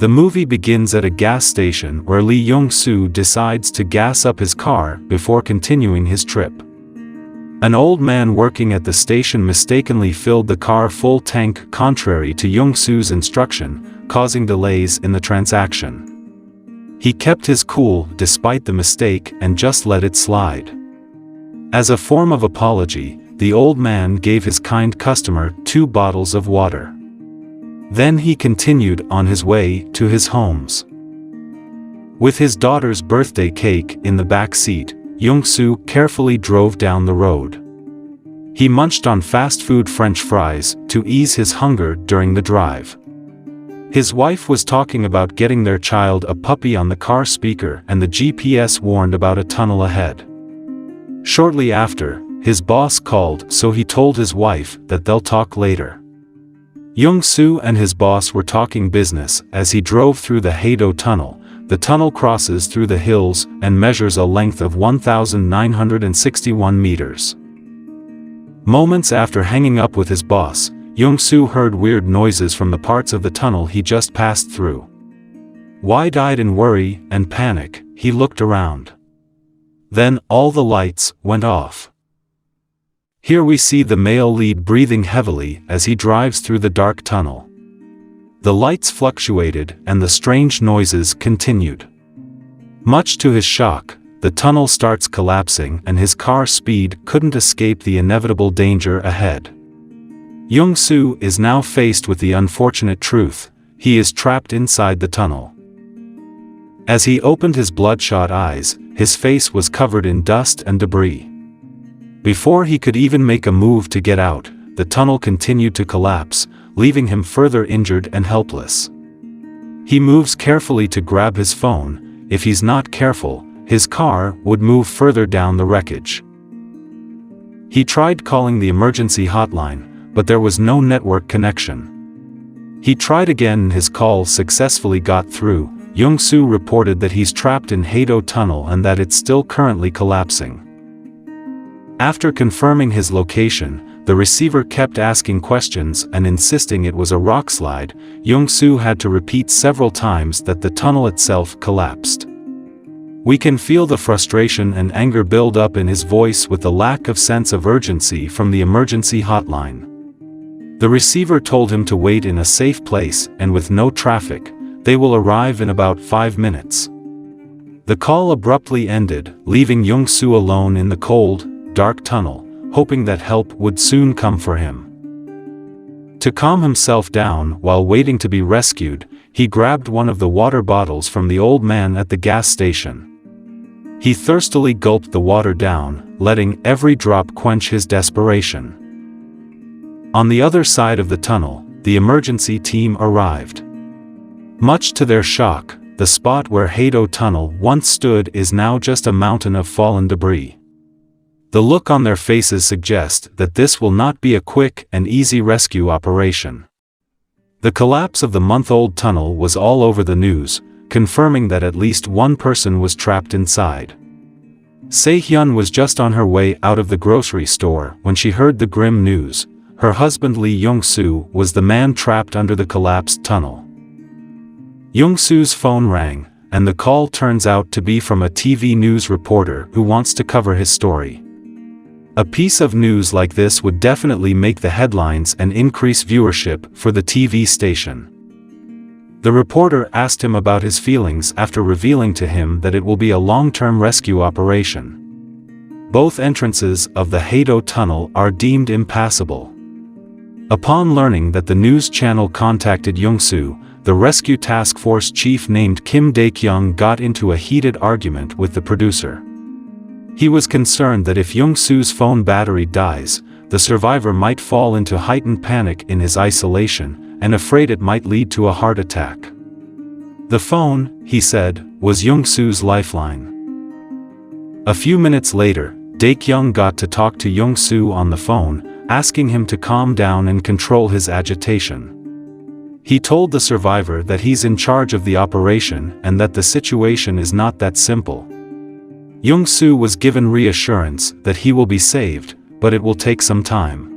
The movie begins at a gas station where 𝐫𝐸 decides to gas up his car before continuing his trip. An old man working at the station mistakenly filled the car full tank contrary to 𝐸's instruction, causing delays in the transaction. He kept his cool despite the mistake and just let it slide. As a form of apology, the old man gave his kind customer 2 bottles of water. Then he continued on his way to his homes. With his daughter's birthday cake in the back seat, 𝐸 carefully drove down the road. He munched on fast food French fries to ease his hunger during the drive. His wife was talking about getting their child a puppy on the car speaker, and the GPS warned about a tunnel ahead. Shortly after, his boss called, so he told his wife that they'll talk later. 𝐸 and his boss were talking business as he drove through the 𝐫𝐸 tunnel. The tunnel crosses through the hills and measures a length of 1,961 meters. Moments after hanging up with his boss, 𝐸 heard weird noises from the parts of the tunnel he just passed through. Wide-eyed in worry and panic, he looked around. Then, all the lights went off. Here we see the male lead breathing heavily as he drives through the dark tunnel. The lights fluctuated and the strange noises continued. Much to his shock, the tunnel starts collapsing and his car speed couldn't escape the inevitable danger ahead. 𝐸 is now faced with the unfortunate truth: he is trapped inside the tunnel. As he opened his bloodshot eyes, his face was covered in dust and debris. Before he could even make a move to get out, the tunnel continued to collapse, leaving him further injured and helpless. He moves carefully to grab his phone. If he's not careful, his car would move further down the wreckage. He tried calling the emergency hotline, but there was no network connection. He tried again and his call successfully got through. 𝐸 reported that he's trapped in 𝐫𝐸 tunnel and that it's still currently collapsing. After confirming his location, the receiver kept asking questions and insisting it was a rockslide. 𝐸 had to repeat several times that the tunnel itself collapsed. We can feel the frustration and anger build up in his voice with the lack of sense of urgency from the emergency hotline. The receiver told him to wait in a safe place and with no traffic. They will arrive in about 5 minutes. The call abruptly ended, leaving 𝐸 alone in the cold, dark tunnel, hoping that help would soon come for him. To calm himself down while waiting to be rescued, he grabbed one of the water bottles from the old man at the gas station. He thirstily gulped the water down, letting every drop quench his desperation. On the other side of the tunnel, the emergency team arrived. Much to their shock, the spot where 𝐫𝐸 tunnel once stood is now just a mountain of fallen debris. The look on their faces suggests that this will not be a quick and easy rescue operation. The collapse of the month-old tunnel was all over the news, confirming that at least one person was trapped inside. 𝐦𝐨 was just on her way out of the grocery store when she heard the grim news. Her husband 𝐫𝐸 was the man trapped under the collapsed tunnel. 𝐸's phone rang, and the call turns out to be from a TV news reporter who wants to cover his story. A piece of news like this would definitely make the headlines and increase viewership for the TV station. The reporter asked him about his feelings after revealing to him that it will be a long-term rescue operation. Both entrances of the 𝐫𝐸 tunnel are deemed impassable. Upon learning that the news channel contacted 𝐸, the rescue task force chief named Kim Dae-kyung got into a heated argument with the producer. He was concerned that if 𝐸's phone battery dies, the survivor might fall into heightened panic in his isolation, and afraid it might lead to a heart attack. The phone, he said, was 𝐸's lifeline. A few minutes later, Dae-kyung got to talk to 𝐸 on the phone, asking him to calm down and control his agitation. He told the survivor that he's in charge of the operation and that the situation is not that simple. 𝐸 was given reassurance that he will be saved, but it will take some time.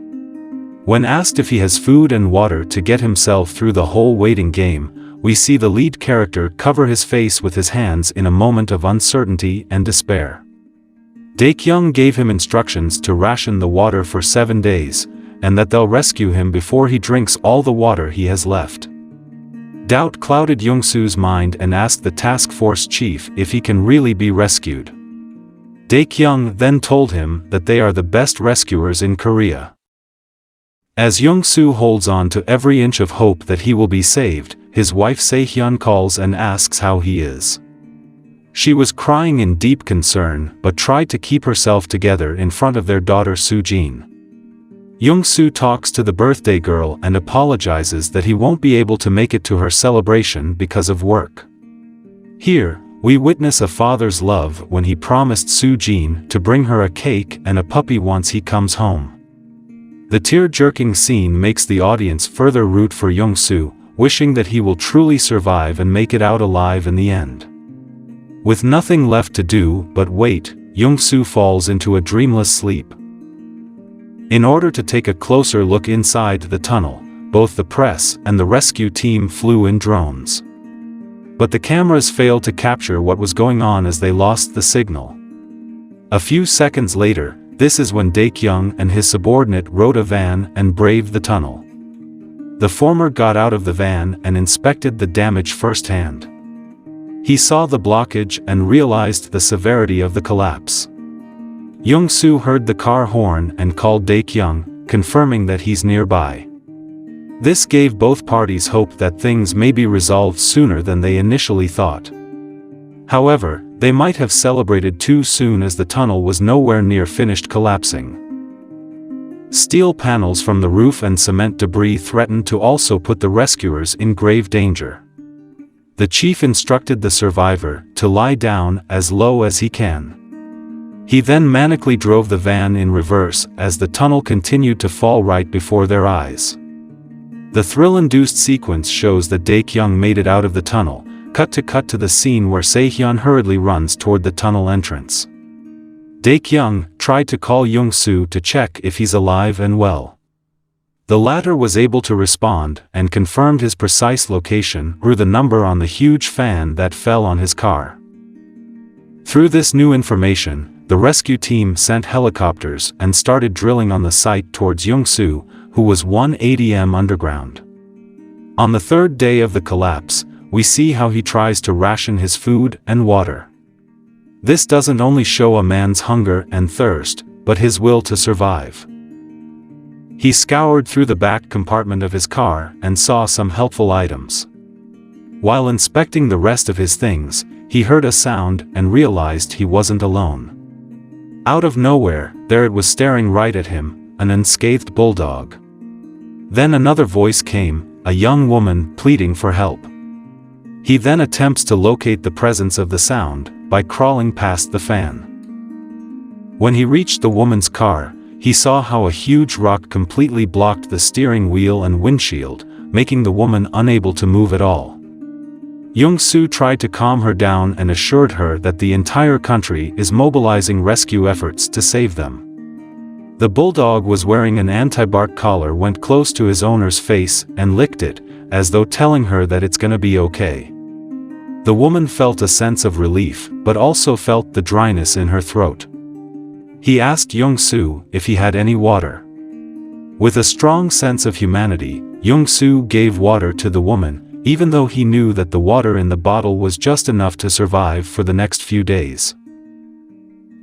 When asked if he has food and water to get himself through the whole waiting game, we see the lead character cover his face with his hands in a moment of uncertainty and despair. 𝐫𝐞𝐜𝐚 gave him instructions to ration the water for 7 days, and that they'll rescue him before he drinks all the water he has left. Doubt clouded 𝐸𝐸ngsu's mind and asked the task force chief if he can really be rescued. 𝐫𝐞𝐜𝐚 then told him that they are the best rescuers in Korea. As 𝐸𝐸ngsu holds on to every inch of hope that he will be saved, his wife 𝐫𝐸hyun calls and asks how he is. She was crying in deep concern but tried to keep herself together in front of their daughter Sujin. 𝐸𝐸ngsu talks to the birthday girl and apologizes that he won't be able to make it to her celebration because of work. Here, we witness a father's love when he promised Sujin to bring her a cake and a puppy once he comes home. The tear-jerking scene makes the audience further root for 𝐸𝐸ngsu, wishing that he will truly survive and make it out alive in the end. With nothing left to do but wait, 𝐸𝐸ngsu falls into a dreamless sleep. In order to take a closer look inside the tunnel, both the press and the rescue team flew in drones. But the cameras failed to capture what was going on as they lost the signal. A few seconds later, this is when 𝐫𝐞𝐜𝐚 and his subordinate rode a van and braved the tunnel. The former got out of the van and inspected the damage firsthand. He saw the blockage and realized the severity of the collapse. 𝐸𝐸ngsu heard the car horn and called 𝐫𝐞𝐜𝐚, confirming that he's nearby. This gave both parties hope that things may be resolved sooner than they initially thought. However, they might have celebrated too soon as the tunnel was nowhere near finished collapsing. Steel panels from the roof and cement debris threatened to also put the rescuers in grave danger. The chief instructed the survivor to lie down as low as he can. He then manically drove the van in reverse as the tunnel continued to fall right before their eyes. The thrill-induced sequence shows that 𝐫𝐞𝐜𝐚 made it out of the tunnel, cut to the scene where 𝐫𝐸hyun hurriedly runs toward the tunnel entrance. 𝐫𝐞𝐜𝐚 tried to call 𝐸𝐸ngsu to check if he's alive and well. The latter was able to respond and confirmed his precise location through the number on the huge fan that fell on his car. Through this new information, the rescue team sent helicopters and started drilling on the site towards 𝐸𝐸ngsu, who was 180 m underground. On the third day of the collapse, we see how he tries to ration his food and water. This doesn't only show a man's hunger and thirst, but his will to survive. He scoured through the back compartment of his car and saw some helpful items. While inspecting the rest of his things, he heard a sound and realized he wasn't alone. Out of nowhere, there it was staring right at him, an unscathed bulldog. Then another voice came, a young woman pleading for help. He then attempts to locate the presence of the sound by crawling past the fan. When he reached the woman's car, he saw how a huge rock completely blocked the steering wheel and windshield, making the woman unable to move at all. 𝐸𝐸ngsu tried to calm her down and assured her that the entire country is mobilizing rescue efforts to save them. The bulldog was wearing an anti-bark collar, went close to his owner's face and licked it, as though telling her that it's gonna be okay. The woman felt a sense of relief, but also felt the dryness in her throat. He asked 𝐸𝐸ngsu if he had any water. With a strong sense of humanity, 𝐸𝐸ngsu gave water to the woman, even though he knew that the water in the bottle was just enough to survive for the next few days.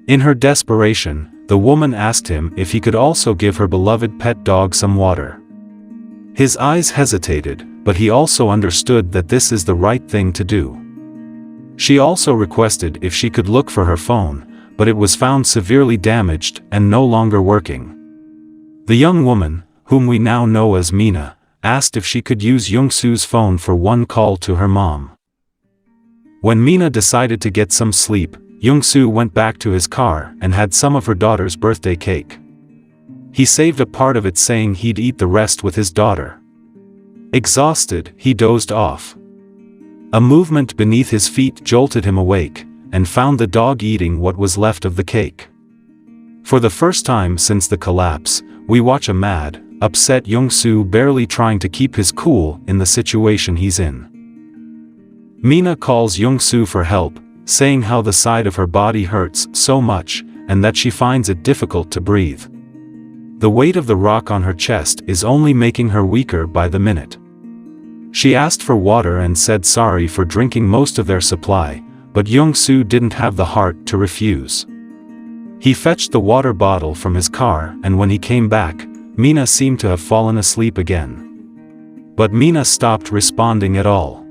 In her desperation, the woman asked him if he could also give her beloved pet dog some water. His eyes hesitated, but he also understood that this is the right thing to do. She also requested if she could look for her phone, but it was found severely damaged and no longer working. The young woman, whom we now know as Mina, asked if she could use 𝐸𝐸ngsu's phone for one call to her mom. When Mina decided to get some sleep, 𝐸𝐸ngsu went back to his car and had some of her daughter's birthday cake. He saved a part of it, saying he'd eat the rest with his daughter. Exhausted, he dozed off. A movement beneath his feet jolted him awake, and found the dog eating what was left of the cake. For the first time since the collapse, we watch a mad, upset 𝐸𝐸ngsu barely trying to keep his cool in the situation he's in. Mina calls 𝐫𝐸 for help, saying how the side of her body hurts so much, and that she finds it difficult to breathe. The weight of the rock on her chest is only making her weaker by the minute. She asked for water and said sorry for drinking most of their supply, but 𝐫𝐸 didn't have the heart to refuse. He fetched the water bottle from his car, and when he came back, Mina seemed to have fallen asleep again. But Mina stopped responding at all.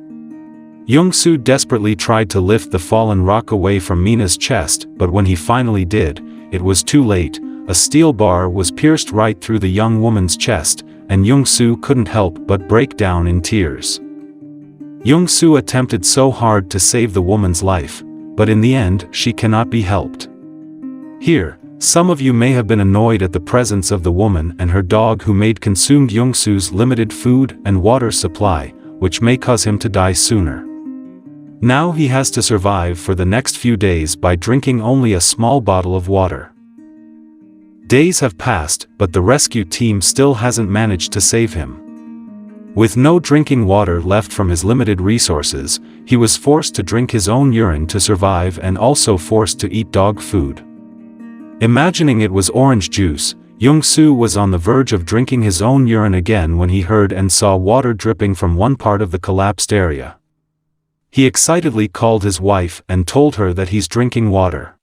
𝐫𝐸 desperately tried to lift the fallen rock away from Mina's chest, but when he finally did, it was too late. A steel bar was pierced right through the young woman's chest, and 𝐫𝐸 couldn't help but break down in tears. 𝐫𝐸 attempted so hard to save the woman's life, but in the end she cannot be helped. Here, some of you may have been annoyed at the presence of the woman and her dog who made consumed 𝐫𝐸's limited food and water supply, which may cause him to die sooner. Now he has to survive for the next few days by drinking only a small bottle of water. Days have passed, but the rescue team still hasn't managed to save him. With no drinking water left from his limited resources, he was forced to drink his own urine to survive and also forced to eat dog food. Imagining it was orange juice, 𝐫𝐸 was on the verge of drinking his own urine again when he heard and saw water dripping from one part of the collapsed area. He excitedly called his wife and told her that he's drinking water.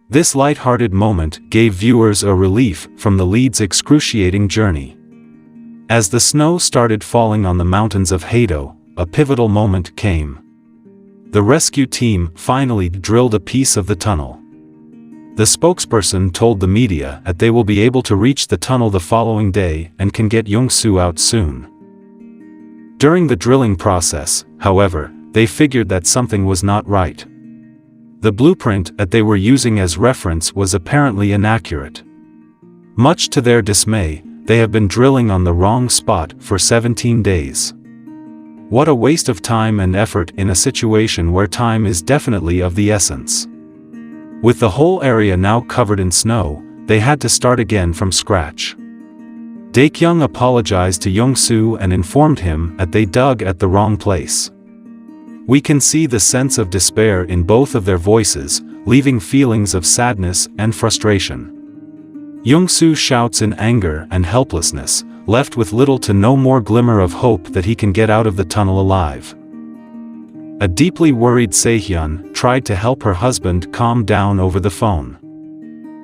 This light-hearted moment gave viewers a relief from the lead's excruciating journey. As the snow started falling on the mountains of 𝐦𝐸, a pivotal moment came. The rescue team finally drilled a piece of the tunnel. The spokesperson told the media that they will be able to reach the tunnel the following day and can get 𝐫𝐸 out soon. During the drilling process, however, they figured that something was not right. The blueprint that they were using as reference was apparently inaccurate. Much to their dismay, they have been drilling on the wrong spot for 17 days. What a waste of time and effort in a situation where time is definitely of the essence. With the whole area now covered in snow, they had to start again from scratch. 𝐫𝐞𝐜 apologized to 𝐫𝐸 and informed him that they dug at the wrong place. We can see the sense of despair in both of their voices, leaving feelings of sadness and frustration. 𝐫𝐸 shouts in anger and helplessness, left with little to no more glimmer of hope that he can get out of the tunnel alive. A deeply worried 𝐦𝐸 tried to help her husband calm down over the phone.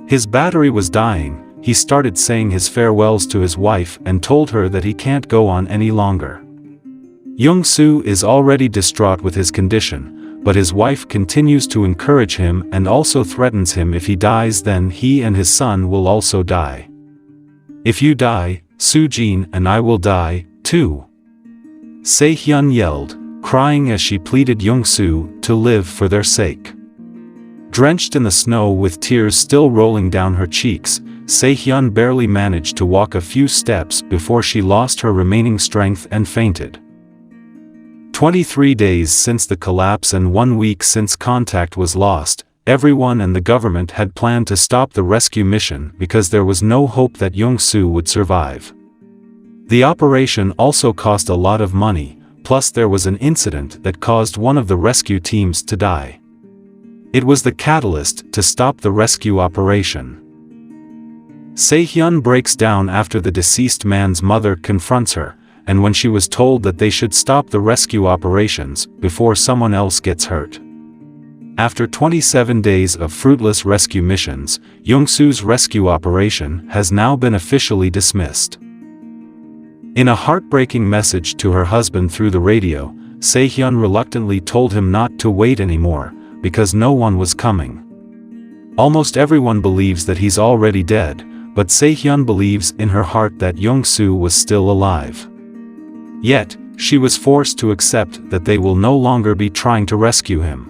His battery was dying. He started saying his farewells to his wife and told her that he can't go on any longer. 𝐫𝐸 is already distraught with his condition, but his wife continues to encourage him and also threatens him if he dies then he and his son will also die. If you die, 𝐸 and I will die, too. 𝐦𝐸 yelled, crying as she pleaded 𝐫𝐸 to live for their sake. Drenched in the snow with tears still rolling down her cheeks, 𝐦𝐸 barely managed to walk a few steps before she lost her remaining strength and fainted. 23 days since the collapse and 1 week since contact was lost, everyone and the government had planned to stop the rescue mission because there was no hope that 𝐫𝐸 would survive. The operation also cost a lot of money, plus there was an incident that caused one of the rescue teams to die. It was the catalyst to stop the rescue operation. 𝐦𝐸 breaks down after the deceased man's mother confronts her, and when she was told that they should stop the rescue operations before someone else gets hurt. After 27 days of fruitless rescue missions, 𝐫𝐸's rescue operation has now been officially dismissed. In a heartbreaking message to her husband through the radio, 𝐦𝐸 reluctantly told him not to wait anymore, because no one was coming. Almost everyone believes that he's already dead, but 𝐦𝐸 believes in her heart that 𝐫𝐸 was still alive. Yet, she was forced to accept that they will no longer be trying to rescue him.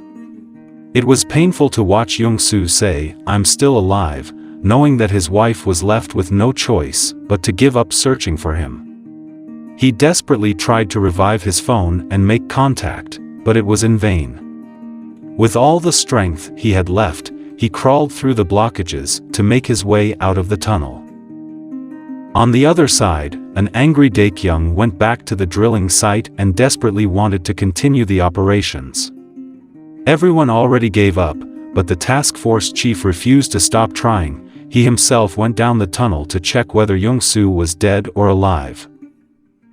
It was painful to watch 𝐫𝐸 say, "I'm still alive," knowing that his wife was left with no choice but to give up searching for him. He desperately tried to revive his phone and make contact, but it was in vain. With all the strength he had left, he crawled through the blockages to make his way out of the tunnel. On the other side, an angry 𝐫𝐞𝐜𝐚 went back to the drilling site and desperately wanted to continue the operations. Everyone already gave up, but the task force chief refused to stop trying. He himself went down the tunnel to check whether 𝐦𝐨𝐸 was dead or alive.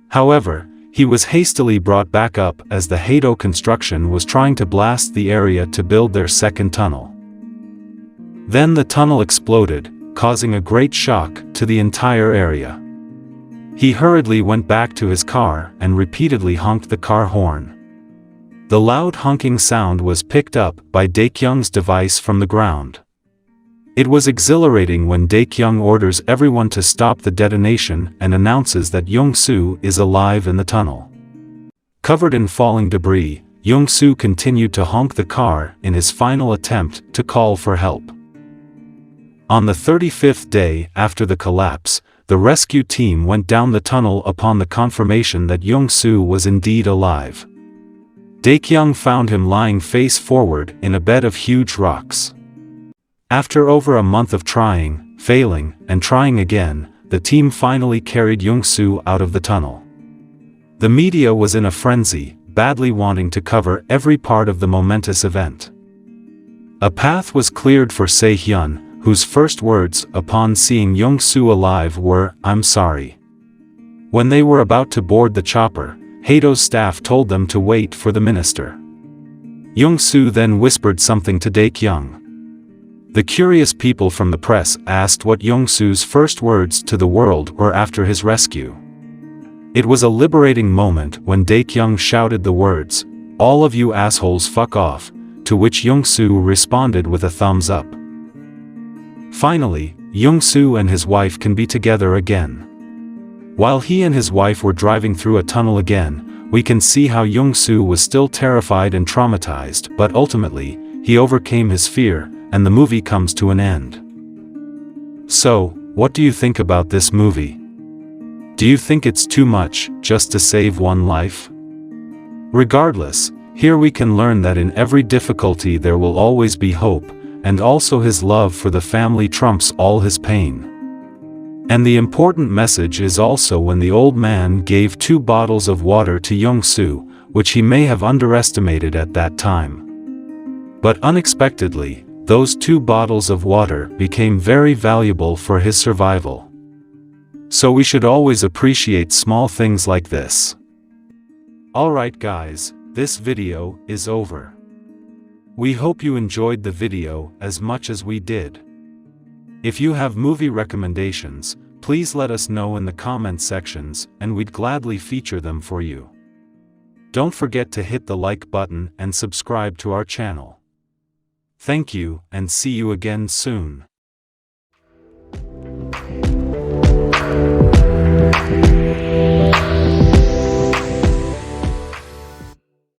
However, he was hastily brought back up as the 𝐫𝐞𝐜 construction was trying to blast the area to build their second tunnel. Then the tunnel exploded, causing a great shock to the entire area. He hurriedly went back to his car and repeatedly honked the car horn. The loud honking sound was picked up by 𝐫𝐞𝐜𝐚's device from the ground. It was exhilarating when 𝐫𝐞𝐜𝐚 orders everyone to stop the detonation and announces that 𝐦𝐸𝐸 is alive in the tunnel. Covered in falling debris, 𝐦𝐸𝐸 continued to honk the car in his final attempt to call for help. On the 35th day after the collapse, the rescue team went down the tunnel upon the confirmation that 𝐦𝐸𝐸 was indeed alive. 𝐫𝐞𝐜𝐚 found him lying face forward in a bed of huge rocks. After over a month of trying, failing, and trying again, the team finally carried 𝐦𝐸𝐸 out of the tunnel. The media was in a frenzy, badly wanting to cover every part of the momentous event. A path was cleared for 𝐫𝐞𝐜𝐚, whose first words upon seeing 𝐦𝐸𝐸 alive were, "I'm sorry." When they were about to board the chopper, 𝐫𝐸𝐻's staff told them to wait for the minister. 𝐦𝐸𝐸 then whispered something to 𝐫𝐞𝐜𝐚. The curious people from the press asked what 𝐦𝐸𝐸's first words to the world were after his rescue. It was a liberating moment when 𝐫𝐞𝐜𝐚 shouted the words, "All of you assholes fuck off," to which 𝐦𝐸𝐸 responded with a thumbs up. Finally, 𝐦𝐸𝐸 and his wife can be together again. While he and his wife were driving through a tunnel again, we can see how 𝐦𝐸𝐸 was still terrified and traumatized, but ultimately, he overcame his fear, and the movie comes to an end. So, what do you think about this movie? Do you think it's too much, just to save one life? Regardless, here we can learn that in every difficulty there will always be hope, and also his love for the family trumps all his pain. And the important message is also when the old man gave 2 bottles of water to 𝐦𝐸𝐸, which he may have underestimated at that time. But unexpectedly, those 2 bottles of water became very valuable for his survival. So we should always appreciate small things like this. Alright guys, this video is over. We hope you enjoyed the video as much as we did. If you have movie recommendations, please let us know in the comment sections and we'd gladly feature them for you. Don't forget to hit the like button and subscribe to our channel. Thank you and see you again soon.